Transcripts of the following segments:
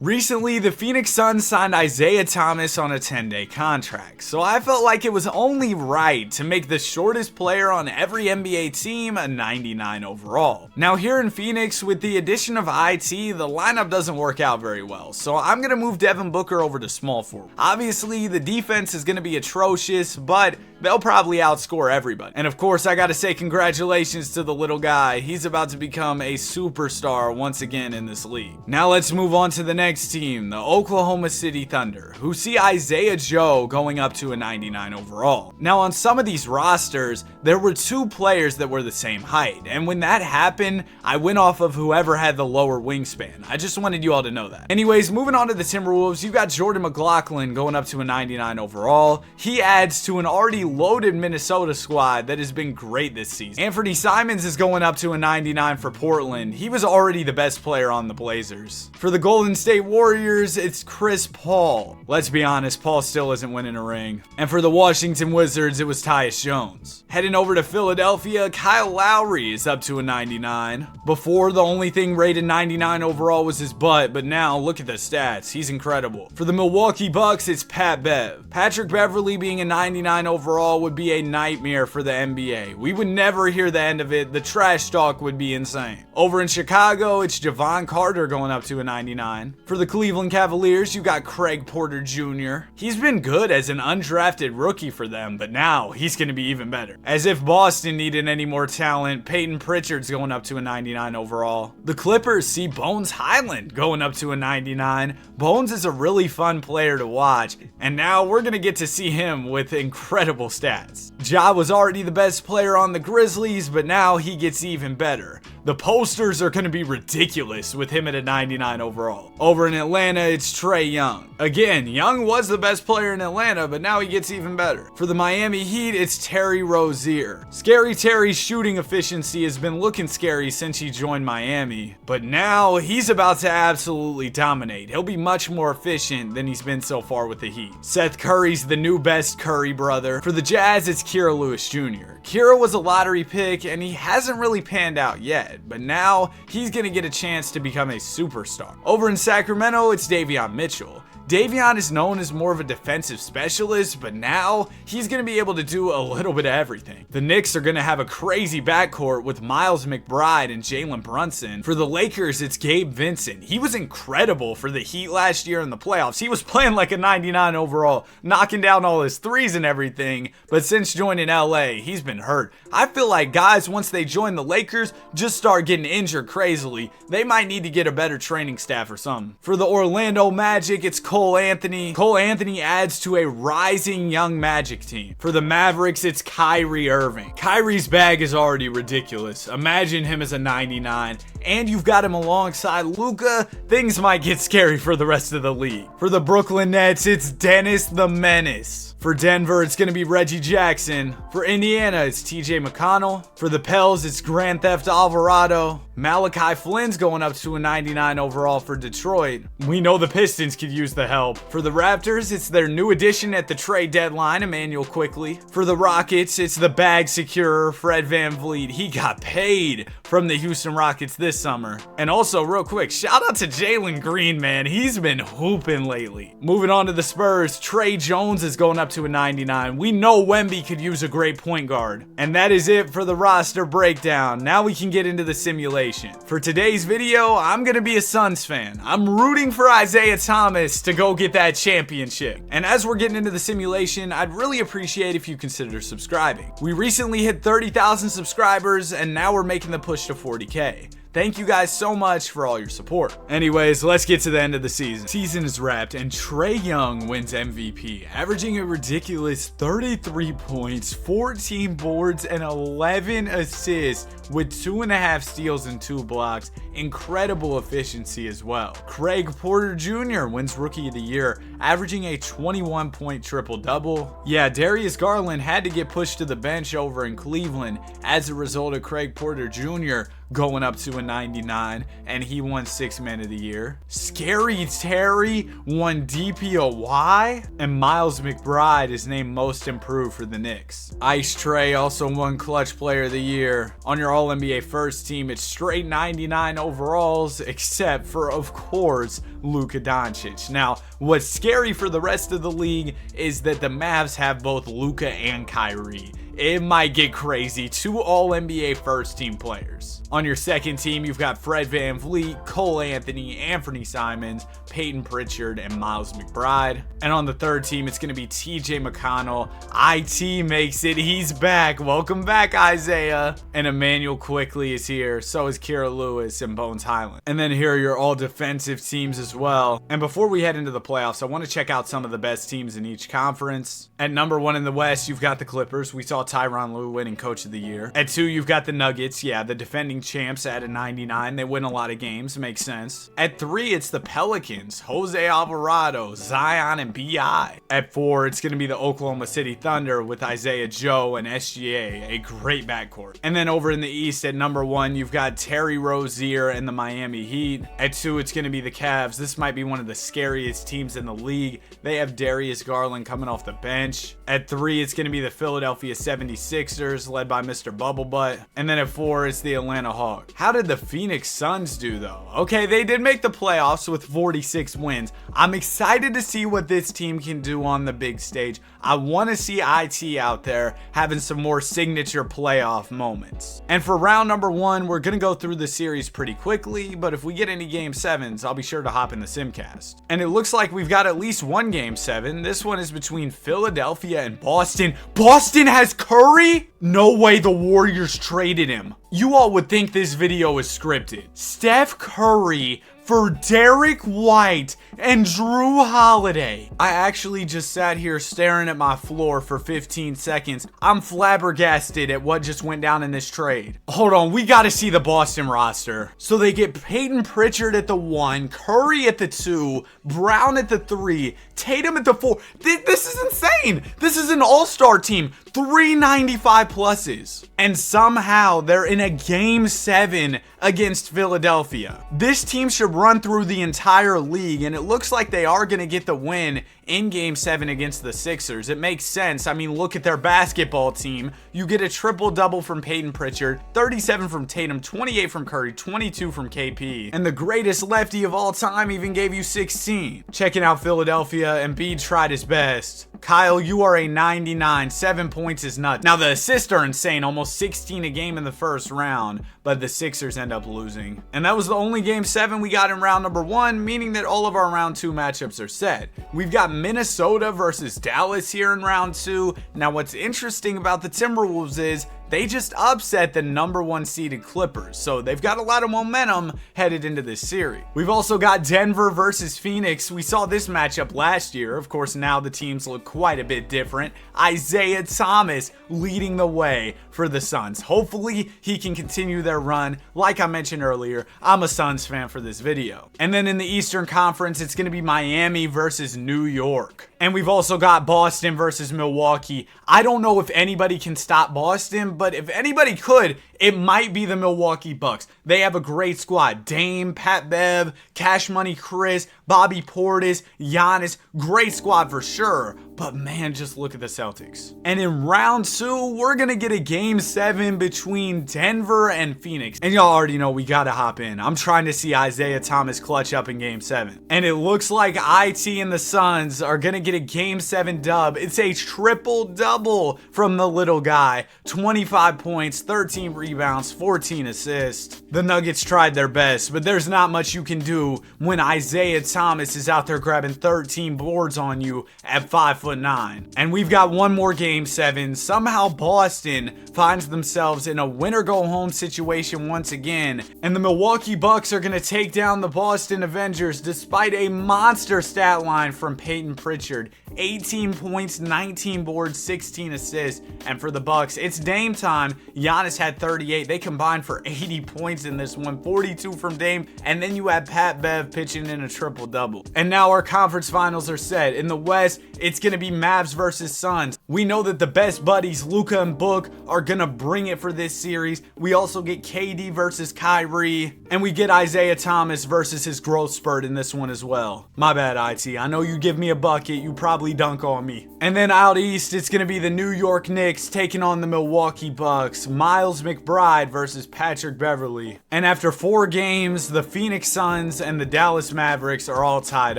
Recently, the Phoenix Suns signed Isaiah Thomas on a 10-day contract, so I felt like it was only right to make the shortest player on every NBA team a 99 overall. Now here in Phoenix, with the addition of IT, the lineup doesn't work out very well, so I'm going to move Devin Booker over to small forward. Obviously, the defense is going to be atrocious, but they'll probably outscore everybody. And of course, I gotta say congratulations to the little guy. He's about to become a superstar once again in this league. Now let's move on to the next team, the Oklahoma City Thunder, who see Isaiah Joe going up to a 99 overall. Now on some of these rosters, there were two players that were the same height, and when that happened, I went off of whoever had the lower wingspan. I just wanted you all to know that. Anyways, moving on to the Timberwolves, you got Jordan McLaughlin going up to a 99 overall. He adds to an already loaded Minnesota squad that has been great this season. Anthony Simons is going up to a 99 for Portland. He was already the best player on the Blazers. For the Golden State Warriors, it's Chris Paul. Let's be honest, Paul still isn't winning a ring. And for the Washington Wizards, it was Tyus Jones. Heading over to Philadelphia, Kyle Lowry is up to a 99. Before, the only thing rated 99 overall was his butt, but now look at the stats. He's incredible. For the Milwaukee Bucks, it's Pat Bev. Patrick Beverley being a 99 overall would be a nightmare for the NBA. We would never hear the end of it. The trash talk would be insane. Over in Chicago, it's Javon Carter going up to a 99. For the Cleveland Cavaliers, you got Craig Porter Jr. He's been good as an undrafted rookie for them, but now he's going to be even better. As if Boston needed any more talent, Peyton Pritchard's going up to a 99 overall. The Clippers see Bones Highland going up to a 99. Bones is a really fun player to watch, and now we're going to get to see him with incredible stats. Ja was already the best player on the Grizzlies, but now he gets even better. The posters are going to be ridiculous with him at a 99 overall. Over in Atlanta, it's Trae Young. Again, Young was the best player in Atlanta, but now he gets even better. For the Miami Heat, it's Terry Rozier. Scary Terry's shooting efficiency has been looking scary since he joined Miami, but now he's about to absolutely dominate. He'll be much more efficient than he's been so far with the Heat. Seth Curry's the new best Curry brother. For the Jazz, it's Kira Lewis Jr. Kira was a lottery pick, and he hasn't really panned out yet, but now he's going to get a chance to become a superstar. Over in Sacramento, it's Davion Mitchell. Davion is known as more of a defensive specialist, but now he's going to be able to do a little bit of everything. The Knicks are going to have a crazy backcourt with Miles McBride and Jalen Brunson. For the Lakers, it's Gabe Vincent. He was incredible for the Heat last year in the playoffs. He was playing like a 99 overall, knocking down all his threes and everything, but since joining LA, he's been hurt. I feel like guys, once they join the Lakers, just start getting injured crazily. They might need to get a better training staff or something. For the Orlando Magic, it's Cole Anthony. Cole Anthony adds to a rising young Magic team. For the Mavericks, it's Kyrie Irving. Kyrie's bag is already ridiculous. Imagine him as a 99, and you've got him alongside Luka. Things might get scary for the rest of the league. For the Brooklyn Nets, it's Dennis the Menace. For Denver, it's going to be Reggie Jackson. For Indiana, it's TJ McConnell. For the Pels, it's Grand Theft Alvarado. Malachi Flynn's going up to a 99 overall for Detroit. We know the Pistons could use the help. For the Raptors, it's their new addition at the trade deadline, Emmanuel Quickley. For the Rockets, it's the bag securer, Fred VanVleet. He got paid from the Houston Rockets this summer. And also, real quick, shout out to Jalen Green, man. He's been hooping lately. Moving on to the Spurs, Trey Jones is going up to a 99. We know Wemby could use a great point guard. And that is it for the roster breakdown. Now we can get into the simulation. For today's video, I'm going to be a Suns fan. I'm rooting for Isaiah Thomas to go get that championship. And as we're getting into the simulation, I'd really appreciate if you consider subscribing. We recently hit 30,000 subscribers, and now we're making the push to 40K. Thank you guys so much for all your support. Anyways, let's get to the end of the season. Season is wrapped and Trae Young wins MVP, averaging a ridiculous 33 points, 14 boards, and 11 assists with 2.5 steals and 2 blocks. Incredible efficiency as well. Craig Porter Jr. wins Rookie of the Year, averaging a 21-point triple-double. Yeah, Darius Garland had to get pushed to the bench over in Cleveland as a result of Craig Porter Jr. going up to a 99, and he won 6th Man of the Year. Scary Terry won DPOY, and Miles McBride is named Most Improved for the Knicks. Ice Trae also won Clutch Player of the Year. On your All-NBA first team, it's straight 99 overalls, except for, of course, Luka Doncic. Now, what's scary for the rest of the league is that the Mavs have both Luka and Kyrie. It might get crazy. 2 All-NBA first-team players. On your second team, you've got Fred VanVleet, Cole Anthony Simons, Peyton Pritchard, and Miles McBride. And on the third team, it's going to be TJ McConnell. IT makes it. He's back. Welcome back, Isaiah. And Emmanuel Quickley is here. So is Kira Lewis and Bones Highland. And then here are your all-defensive teams as well. And before we head into the playoffs, I want to check out some of the best teams in each conference. At number 1 in the West, you've got the Clippers. We saw Tyronn Lue winning Coach of the Year. At 2, you've got the Nuggets. Yeah, the defending champs at a 99. They win a lot of games. Makes sense. At 3, it's the Pelicans. Jose Alvarado, Zion, and B.I. At 4, it's going to be the Oklahoma City Thunder with Isaiah Joe and SGA. A great backcourt. And then over in the East at number 1, you've got Terry Rozier and the Miami Heat. At 2, it's going to be the Cavs. This might be one of the scariest teams in the league. They have Darius Garland coming off the bench. At 3, it's going to be the Philadelphia 76ers, led by Mr. Bubblebutt. And then at 4, it's the Atlanta Hawks. How did the Phoenix Suns do, though? Okay, they did make the playoffs with 46 wins. I'm excited to see what this team can do on the big stage. I want to see IT out there having some more signature playoff moments. And for round number 1, we're going to go through the series pretty quickly, but if we get any Game 7s, I'll be sure to hop in the Simcast. And it looks like we've got at least one Game 7. This one is between Philadelphia and Boston. Boston has Curry? No way the Warriors traded him. You all would think this video is scripted. Steph Curry for Derek White and Drew Holiday. I actually just sat here staring at my floor for 15 seconds. I'm flabbergasted at what just went down in this trade. Hold on, we gotta see the Boston roster. So they get Peyton Pritchard at the 1, Curry at the 2, Brown at the 3, Tatum at the 4. This is insane. This is an all-star team. 395 pluses. And somehow they're in a Game 7 against Philadelphia. This team should run through the entire league, and it looks like they are going to get the win in Game 7 against the Sixers. It makes sense. I mean, look at their basketball team. You get a triple-double from Peyton Pritchard, 37 from Tatum, 28 from Curry, 22 from KP. And the greatest lefty of all time even gave you 16. Checking out Philadelphia, Embiid tried his best. Kyle, you are a 99. 7 points is nuts. Now, the assists are insane. Almost 16 a game in the first round, but the Sixers end up losing. And that was the only Game 7 we got in round number 1, meaning that all of our round 2 matchups are set. We've got Minnesota versus Dallas here in round 2. Now, what's interesting about the Timberwolves is they just upset the number 1 seeded Clippers, so they've got a lot of momentum headed into this series. We've also got Denver versus Phoenix. We saw this matchup last year. Of course, now the teams look quite a bit different. Isaiah Thomas leading the way for the Suns. Hopefully, he can continue their run. Like I mentioned earlier, I'm a Suns fan for this video. And then in the Eastern Conference, it's going to be Miami versus New York. And we've also got Boston versus Milwaukee. I don't know if anybody can stop Boston, but if anybody could, it might be the Milwaukee Bucks. They have a great squad. Dame, Pat Bev, Cash Money Chris, Bobby Portis, Giannis. Great squad for sure. But man, just look at the Celtics. And in round 2, we're going to get a Game 7 between Denver and Phoenix. And y'all already know we got to hop in. I'm trying to see Isaiah Thomas clutch up in Game 7. And it looks like IT and the Suns are going to get a Game 7 dub. It's a triple-double from the little guy. 25 points, 13 rebounds, 14 assists. The Nuggets tried their best, but there's not much you can do when Isaiah Thomas is out there grabbing 13 boards on you at 5'9". And we've got one more Game 7. Somehow Boston finds themselves in a winner-go-home situation once again, and the Milwaukee Bucks are going to take down the Boston Avengers despite a monster stat line from Peyton Pritchard. 18 points, 19 boards, 16 assists. And for the Bucks, it's Dame time. Giannis had 38. They combined for 80 points in this one, 42 from Dame. And then you had Pat Bev pitching in a triple-double. And now our conference finals are set. In the West, it's going to be Mavs versus Suns. We know that the best buddies, Luka and Book, are going to bring it for this series. We also get KD versus Kyrie. And we get Isaiah Thomas versus his growth spurt in this one as well. My bad, IT. I know you give me a bucket, you probably dunk on me. And then out east, it's going to be the New York Knicks taking on the Milwaukee Bucks. Miles McBride versus Patrick Beverley. And after 4 games, the Phoenix Suns and the Dallas Mavericks are all tied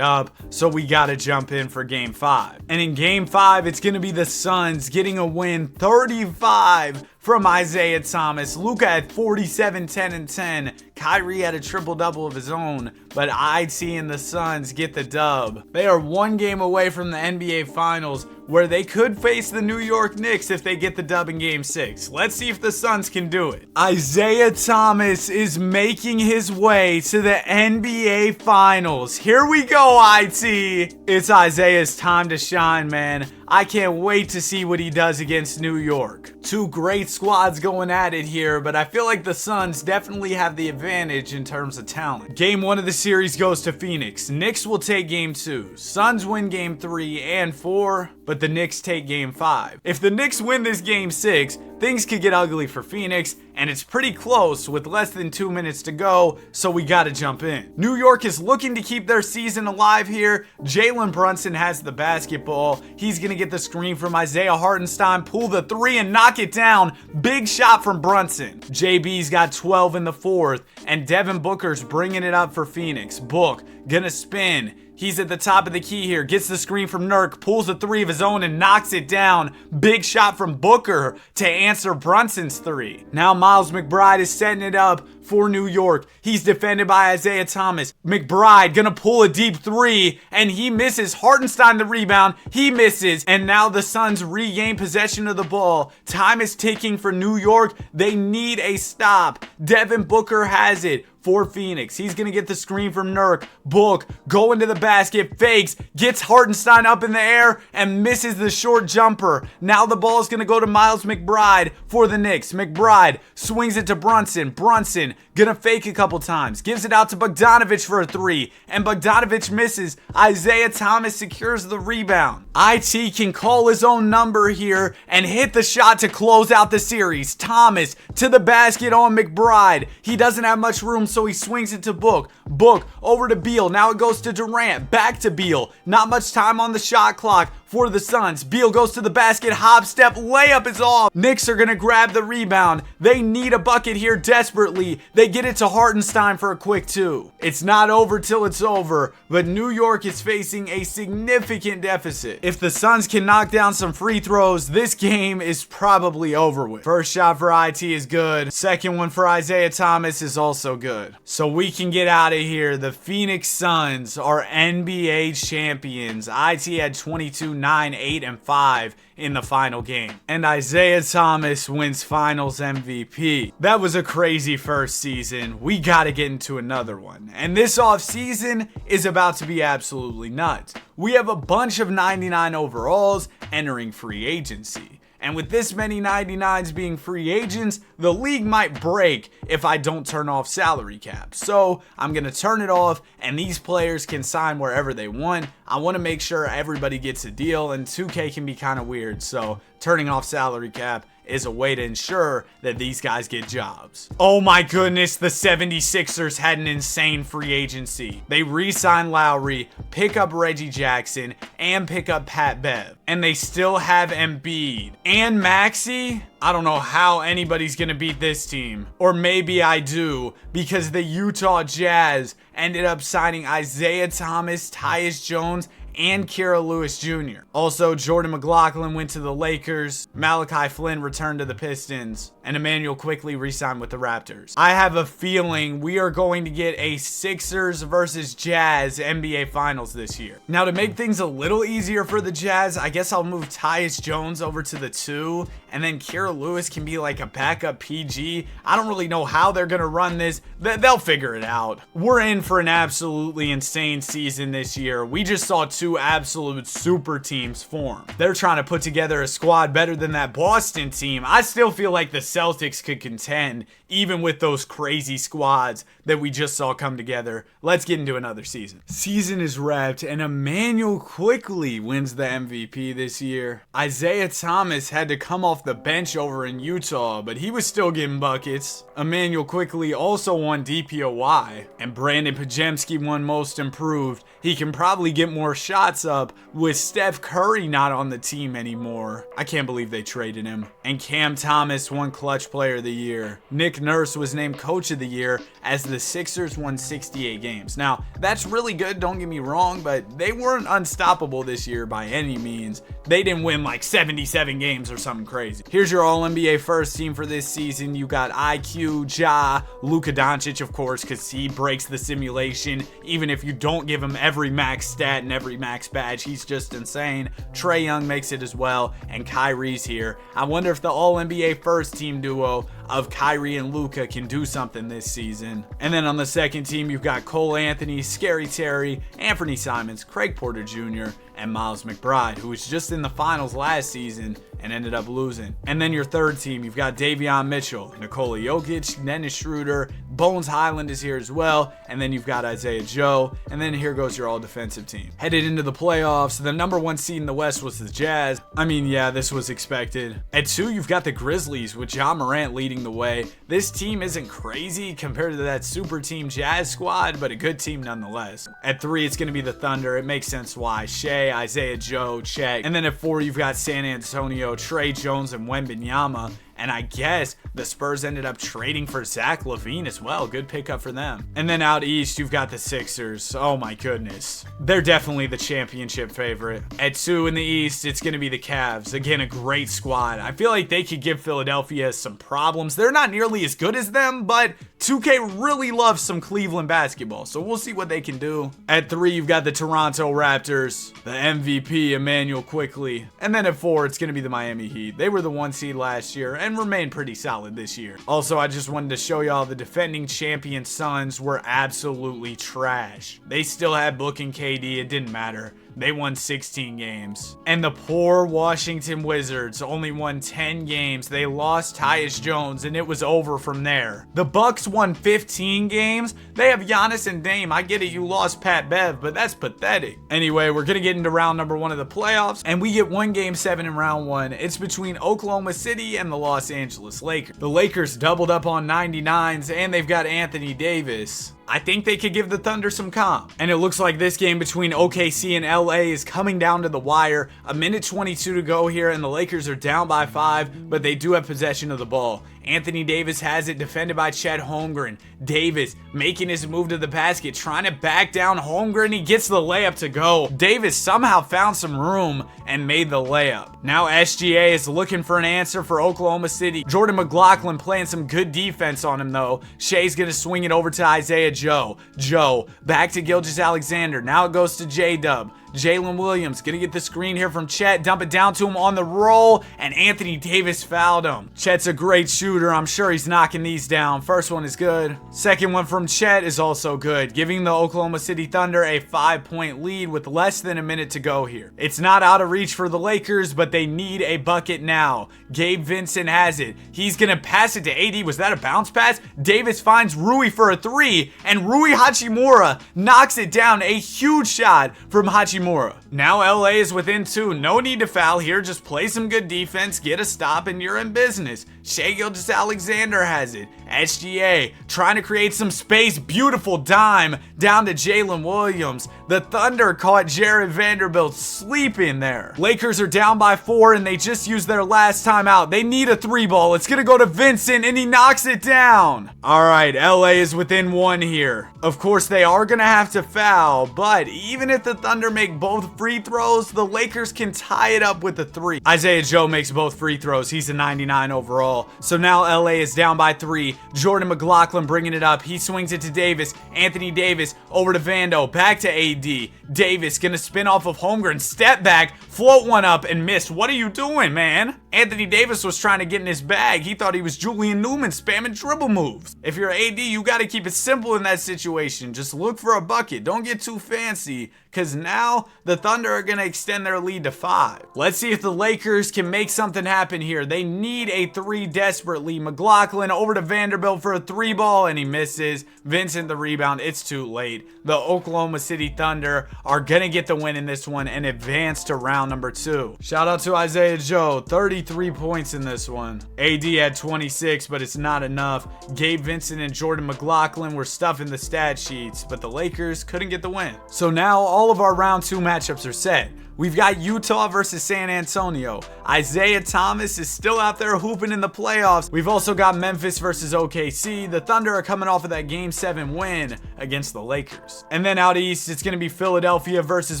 up, so we got to jump in for Game 5. And in Game 5, it's going to be the Suns getting a win 35 from Isaiah Thomas. Luka had 47, 10, and 10. Kyrie had a triple-double of his own, but IT and the Suns get the dub. They are 1 game away from the NBA Finals, where they could face the New York Knicks if they get the dub in Game 6. Let's see if the Suns can do it. Isaiah Thomas is making his way to the NBA Finals. Here we go, IT. It's Isaiah's time to shine, man. I can't wait to see what he does against New York. 2 great squads going at it here, but I feel like the Suns definitely have the advantage in terms of talent. Game 1 of the series goes to Phoenix. Knicks will take Game 2. Suns win Game 3 and 4, but the Knicks take Game 5. If the Knicks win this Game 6, things could get ugly for Phoenix, and it's pretty close with less than 2 minutes to go, so we gotta jump in. New York is looking to keep their season alive here. Jalen Brunson has the basketball. He's gonna get the screen from Isaiah Hartenstein, pull the 3 and knock it down. Big shot from Brunson. JB's got 12 in the 4th, and Devin Booker's bringing it up for Phoenix. Book gonna spin. He's at the top of the key here, gets the screen from Nurk, pulls a 3 of his own and knocks it down. Big shot from Booker to answer Brunson's 3. Now Miles McBride is setting it up for New York. He's defended by Isaiah Thomas. McBride gonna pull a deep 3 and he misses. Hartenstein the rebound, he misses, and now the Suns regain possession of the ball. Time is ticking for New York. They need a stop. Devin Booker has it for Phoenix. He's gonna get the screen from Nurk. Book going to the basket, fakes, gets Hartenstein up in the air and misses the short jumper. Now the ball is gonna go to Miles McBride for the Knicks. McBride swings it to Brunson. Brunson gonna fake a couple times, gives it out to Bogdanovic for a 3, and Bogdanovic misses. Isaiah Thomas secures the rebound. IT can call his own number here and hit the shot to close out the series. Thomas to the basket on McBride. He doesn't have much room, so he swings it to Book. Book over to Beal. Now it goes to Durant. Back to Beal. Not much time on the shot clock for the Suns. Beal goes to the basket. Hop step. Layup is off. Knicks are going to grab the rebound. They need a bucket here desperately. They get it to Hartenstein for a quick 2. It's not over till it's over, but New York is facing a significant deficit. If the Suns can knock down some free throws, this game is probably over with. First shot for IT is good. Second one for Isaiah Thomas is also good. So we can get out of here. The Phoenix Suns are NBA champions. IT had 22, 9, 8, and 5 in the final game. And Isaiah Thomas wins Finals MVP. That was a crazy first season. We gotta get into another one. And this offseason is about to be absolutely nuts. We have a bunch of 99 overalls entering free agency. And with this many 99s being free agents, the league might break if I don't turn off salary cap. So I'm going to turn it off and these players can sign wherever they want. I want to make sure everybody gets a deal, and 2K can be kind of weird. So turning off salary cap is a way to ensure that these guys get jobs. Oh my goodness, the 76ers had an insane free agency. They re-signed Lowry, pick up Reggie Jackson, and pick up Pat Bev. And they still have Embiid and Maxey. I don't know how anybody's gonna beat this team. Or maybe I do, because the Utah Jazz ended up signing Isaiah Thomas, Tyus Jones, and Kira Lewis Jr. Also, Jordan McLaughlin went to the Lakers. Malachi Flynn returned to the Pistons. and Emmanuel Quickley re-signed with the Raptors. I have a feeling we are going to get a Sixers versus Jazz NBA Finals this year. Now, to make things a little easier for the Jazz, I guess I'll move Tyus Jones over to the 2, and then Kira Lewis can be like a backup PG. I don't really know how they're gonna run this. They'll figure it out. We're in for an absolutely insane season this year. We just saw 2 absolute super teams form. They're trying to put together a squad better than that Boston team. I still feel like the Celtics could contend even with those crazy squads that we just saw come together. Let's get into another season. Season is wrapped, and Emmanuel Quickley wins the MVP this year. Isaiah Thomas had to come off the bench over in Utah, but he was still getting buckets. Emmanuel Quickley also won DPOY, and Brandon Podziemski won Most Improved. He can probably get more shots up with Steph Curry not on the team anymore. I can't believe they traded him. And Cam Thomas won Clutch Player of the Year. Nick Nurse was named Coach of the Year as the Sixers won 68 games. Now, that's really good, don't get me wrong, but they weren't unstoppable this year by any means. They didn't win like 77 games or something crazy. Here's your All-NBA first team for this season. You got IQ, Ja, Luka Doncic, of course, because he breaks the simulation. Even if you don't give him every max stat and every max badge, he's just insane. Trae Young makes it as well, and Kyrie's here. I wonder if the All-NBA first team duo of Kyrie and Luka can do something this season. And then on the second team, you've got Cole Anthony, Scary Terry, Anthony Simons, Craig Porter Jr., and Miles McBride, who was just in the finals last season and ended up losing. And then your third team, you've got Davion Mitchell, Nikola Jokic, Dennis Schroeder, Bones Highland is here as well, and then you've got Isaiah Joe, and then here goes your all-defensive team. Headed into the playoffs, the number 1 seed in the West was the Jazz. I mean, yeah, this was expected. At 2, you've got the Grizzlies with Ja Morant leading the way. This team isn't crazy compared to that super team Jazz squad, but a good team nonetheless. At 3, it's going to be the Thunder. It makes sense why. Shea, Isaiah Joe, Chet. And then at 4, you've got San Antonio, Trey Jones, and Wembanyama. And I guess the Spurs ended up trading for Zach LaVine as well. Good pickup for them. And then out east, you've got the Sixers. Oh my goodness. They're definitely the championship favorite. At 2 in the East, it's going to be the Cavs. Again, a great squad. I feel like they could give Philadelphia some problems. They're not nearly as good as them, but 2K really loves some Cleveland basketball, so we'll see what they can do. At 3, you've got the Toronto Raptors, the MVP, Emmanuel Quickley. And then at 4, it's going to be the Miami Heat. They were the 1 seed last year and remain pretty solid this year. Also, I just wanted to show y'all the defending champion Suns were absolutely trash. They still had Book and KD, it didn't matter. They won 16 games. And the poor Washington Wizards only won 10 games. They lost Tyus Jones, and it was over from there. The Bucks won 15 games. They have Giannis and Dame. I get it, you lost Pat Bev, but that's pathetic. Anyway, we're going to get into round number 1 of the playoffs, and we get 1 Game 7 in round 1. It's between Oklahoma City and the Los Angeles Lakers. The Lakers doubled up on 99s, and they've got Anthony Davis. I think they could give the Thunder some comp. And it looks like this game between OKC and LA is coming down to the wire. A minute 22 to go here, and the Lakers are down by 5, but they do have possession of the ball. Anthony Davis has it, defended by Chet Holmgren. Davis making his move to the basket, trying to back down Holmgren. He gets the layup to go. Davis somehow found some room and made the layup. Now SGA is looking for an answer for Oklahoma City. Jordan McLaughlin playing some good defense on him though. Shea's gonna swing it over to Isaiah Joe. Joe back to Gilgeous-Alexander. Now it goes to J-Dub. Jalen Williams gonna get the screen here from Chet, dump it down to him on the roll, and Anthony Davis fouled him. Chet's a great shooter. I'm sure he's knocking these down. First one is good. Second one from Chet is also good, giving the Oklahoma City Thunder a 5-point lead with less than a minute to go here. It's not out of reach for the Lakers, but they need a bucket now. Gabe Vincent has it. He's gonna pass it to AD. Was that a bounce pass? Davis finds Rui for a 3, and Rui Hachimura knocks it down. A huge shot from Hachimura. Now LA is within 2. No need to foul here. Just play some good defense, get a stop, and you're in business. Shai Gilgeous-Alexander has it. SGA trying to create some space. Beautiful dime down to Jalen Williams. The Thunder caught Jared Vanderbilt sleeping there. Lakers are down by 4, and they just used their last timeout. They need a 3-ball. It's gonna go to Vincent, and he knocks it down. All right, LA is within 1 here. Of course, they are gonna have to foul, but even if the Thunder make both free throws, the Lakers can tie it up with a 3. Isaiah Joe makes both free throws. He's a 99 overall. So now now LA is down by 3. Jordan McLaughlin bringing it up. He swings it to Davis. Anthony Davis over to Vando. Back to AD. Davis gonna spin off of Holmgren. Step back. Float one up and miss. What are you doing, man? Anthony Davis was trying to get in his bag. He thought he was Julian Newman spamming dribble moves. If you're AD, you got to keep it simple in that situation. Just look for a bucket. Don't get too fancy, because now the Thunder are going to extend their lead to 5. Let's see if the Lakers can make something happen here. They need a 3 desperately. McLaughlin over to Vanderbilt for a 3 ball, and he misses. Vincent the rebound. It's too late. The Oklahoma City Thunder are going to get the win in this one and advance to round number 2. Shout out to Isaiah Joe. 33 points in this one. AD had 26, but it's not enough. Gabe Vincent and Jordan McLaughlin were stuffing the stat sheets, but the Lakers couldn't get the win. So now all of our round 2 matchups are set. We've got Utah versus San Antonio. Isaiah Thomas is still out there hooping in the playoffs. We've also got Memphis versus OKC. The Thunder are coming off of that Game 7 win against the Lakers. And then out east, it's going to be Philadelphia versus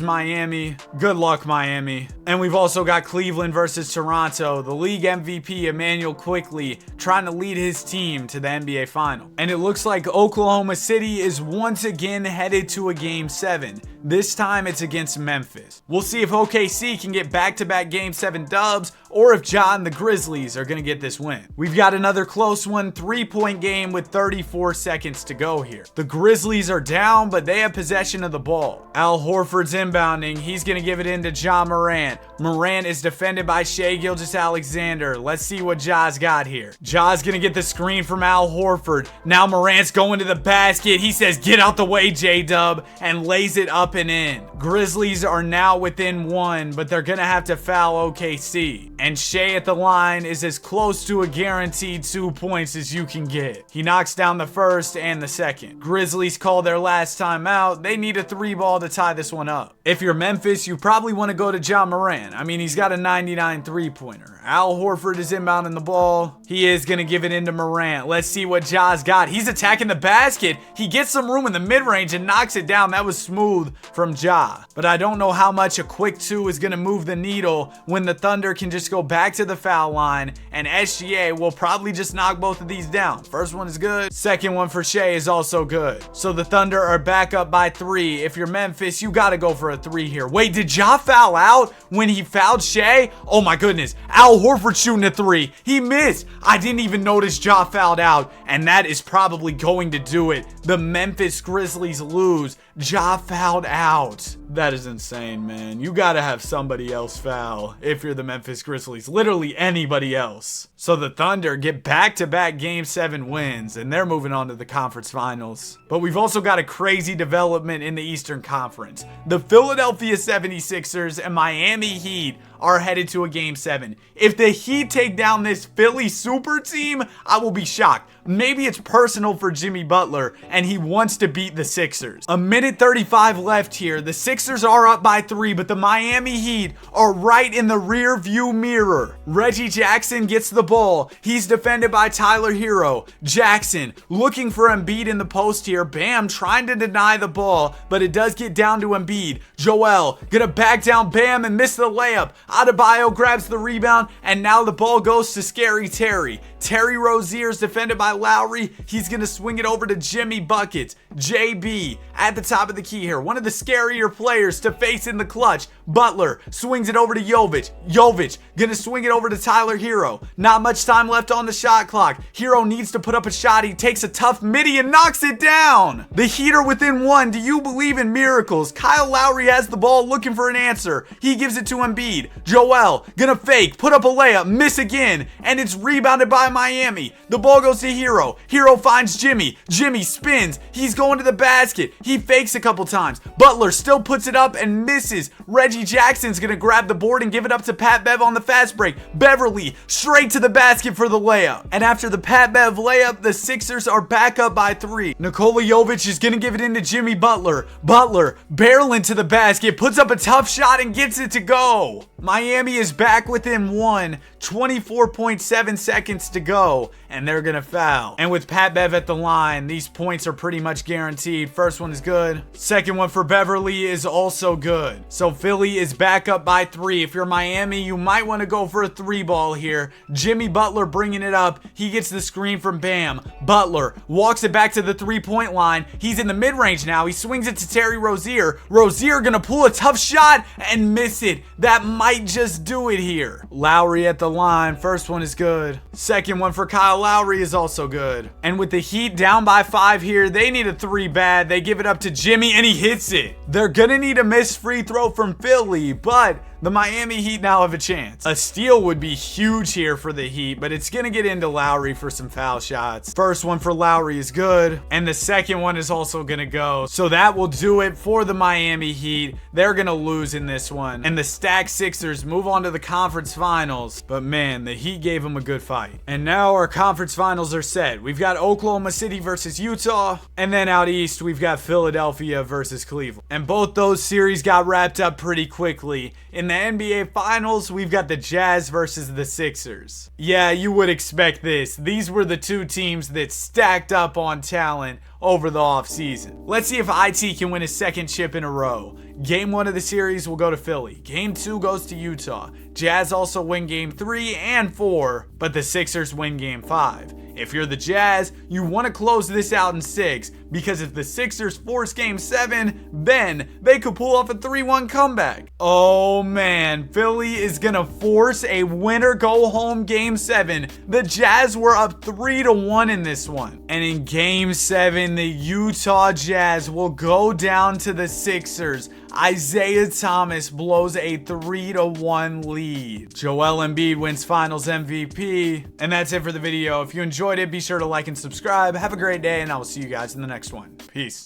Miami. Good luck, Miami. And we've also got Cleveland versus Toronto. The league MVP, Emmanuel Quickley, trying to lead his team to the NBA Final. And it looks like Oklahoma City is once again headed to a Game 7. This time it's against Memphis. We'll see if OKC can get back-to-back Game 7 dubs or if Ja and the Grizzlies are going to get this win. We've got another close one, 3-point game with 34 seconds to go here. The Grizzlies are down, but they have possession of the ball. Al Horford's inbounding. He's going to give it in to Ja Morant. Morant is defended by Shai Gilgeous-Alexander. Let's see what Ja's got here. Ja's going to get the screen from Al Horford. Now Morant's going to the basket. He says, "Get out the way, J-Dub," and lays it up and in. Grizzlies are now within 1, but they're going to have to foul OKC. And Shai at the line is as close to a guaranteed 2 points as you can get. He knocks down the first and the second. Grizzlies call their last time out. They need a 3 ball to tie this one up. If you're Memphis, you probably want to go to Ja Morant. I mean, he's got a 99 3-pointer. Al Horford is inbounding the ball. He is going to give it into Morant. Let's see what Ja's got. He's attacking the basket. He gets some room in the mid-range and knocks it down. That was smooth from Ja. But I don't know how much a quick 2 is going to move the needle when the Thunder can just go back to the foul line, and SGA will probably just knock both of these down. First one is good. Second one for Shai is also good. So the Thunder are back up by 3. If you're Memphis, you got to go for a 3 here. Wait, did Ja foul out when he fouled Shai? Oh my goodness. Al Horford shooting a 3. He missed. I didn't even notice Ja fouled out, and that is probably going to do it. The Memphis Grizzlies lose. Ja fouled out. That is insane, man. You gotta have somebody else foul if you're the Memphis Grizzlies. Literally anybody else. So the Thunder get back-to-back Game 7 wins, and they're moving on to the conference finals. But we've also got a crazy development in the Eastern Conference. The Philadelphia 76ers and Miami Heat are headed to a Game 7. If the Heat take down this Philly super team, I will be shocked. Maybe it's personal for Jimmy Butler, and he wants to beat the Sixers. A minute 35 left here. The Sixers are up by 3, but the Miami Heat are right in the rear view mirror. Reggie Jackson gets the ball. He's defended by Tyler Hero. Jackson looking for Embiid in the post here. Bam trying to deny the ball, but it does get down to Embiid. Joel gonna back down Bam and miss the layup. Adebayo grabs the rebound, and now the ball goes to Scary Terry. Terry Rozier's defended by Lowry. He's going to swing it over to Jimmy Buckets. JB at the top of the key here. One of the scarier players to face in the clutch. Butler swings it over to Jovic. Jovic going to swing it over to Tyler Hero. Not much time left on the shot clock. Hero needs to put up a shot. He takes a tough midi and knocks it down. The Heat are within 1. Do you believe in miracles? Kyle Lowry has the ball looking for an answer. He gives it to Embiid. Joel gonna fake, put up a layup, miss again, and it's rebounded by Miami. The ball goes to Hero. Hero finds Jimmy. Jimmy spins. He's going to the basket. He fakes a couple times. Butler still puts it up and misses. Reggie Jackson's gonna grab the board and give it up to Pat Bev on the fast break. Beverly straight to the basket for the layup. And after the Pat Bev layup, the Sixers are back up by 3. Nikola Jovic is gonna give it into Jimmy Butler. Butler barreling to the basket, puts up a tough shot and gets it to go. Miami is back within 1. 24.7 seconds to go, and they're gonna foul. And with Pat Bev at the line, these points are pretty much guaranteed. First one is good. Second one for Beverly is also good. So Philly is back up by 3. If you're Miami, you might want to go for a 3-ball here. Jimmy Butler bringing it up. He gets the screen from Bam. Butler walks it back to the 3-point line. He's in the mid-range now. He swings it to Terry Rozier. Rozier gonna pull a tough shot and miss it. That might just do it here. Lowry at the line. First one is good. Second one for Kyle Lowry is also good. And with the Heat down by 5 here, they need a 3 bad. They give it up to Jimmy and he hits it. They're gonna need a missed free throw from Philly, but the Miami Heat now have a chance. A steal would be huge here for the Heat, but it's gonna get into Lowry for some foul shots. First one for Lowry is good, and the second one is also gonna go. So that will do it for the Miami Heat. They're gonna lose in this one. And the stacked Sixers move on to the conference finals. But man, the Heat gave them a good fight. And now our conference finals are set. We've got Oklahoma City versus Utah, and then out east, we've got Philadelphia versus Cleveland. And both those series got wrapped up pretty quickly. In the NBA Finals, we've got the Jazz versus the Sixers. Yeah, you would expect this. These were the two teams that stacked up on talent over the offseason. Let's see if IT can win a second chip in a row. Game 1 of the series will go to Philly. Game 2 goes to Utah. Jazz also win Game 3 and 4, but the Sixers win Game 5. If you're the Jazz, you want to close this out in 6, because if the Sixers force Game 7, then they could pull off a 3-1 comeback. Oh man, Philly is gonna force a winner go home Game 7. The Jazz were up 3-1 in this one. And in Game 7, the Utah Jazz will go down to the Sixers. Isaiah Thomas blows a 3-1 lead. Joel Embiid wins Finals MVP. And that's it for the video. If you enjoyed it, be sure to like and subscribe. Have a great day, and I will see you guys in the next one. Peace.